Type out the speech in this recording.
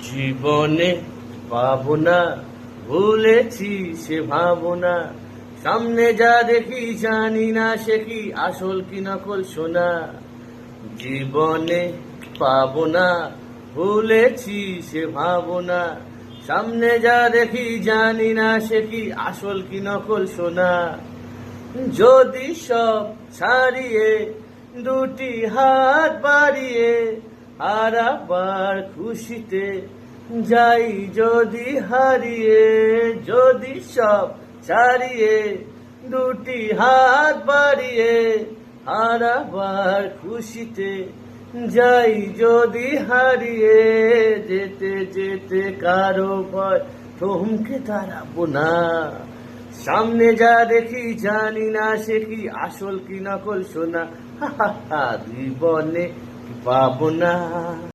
জীবনে পাবো না, ভুলেছি সে ভাবনা। সামনে যা দেখি জানি না সে কি আসল কি নকল সোনা। জীবনে পাবো না, ভুলেছি সে ভাবনা। সামনে যা দেখি জানি না সে কি আসল কি নকল সোনা। যদি সব ছাড়িয়ে দুটি হাত বাড়িয়ে হারাবার খুশিতে যাই যদি হারিয়ে, যদি সব ছাড়িয়ে দুটি হাত বাড়িয়ে হারাবার খুশিতে যাই যদি হারিয়ে, যেতে যেতে কারো ভয় থমকে দাঁড়াবো না। সামনে যা দেখি জানি না সে কি আসল কি নকল সোনা। জীবনে পাবো না।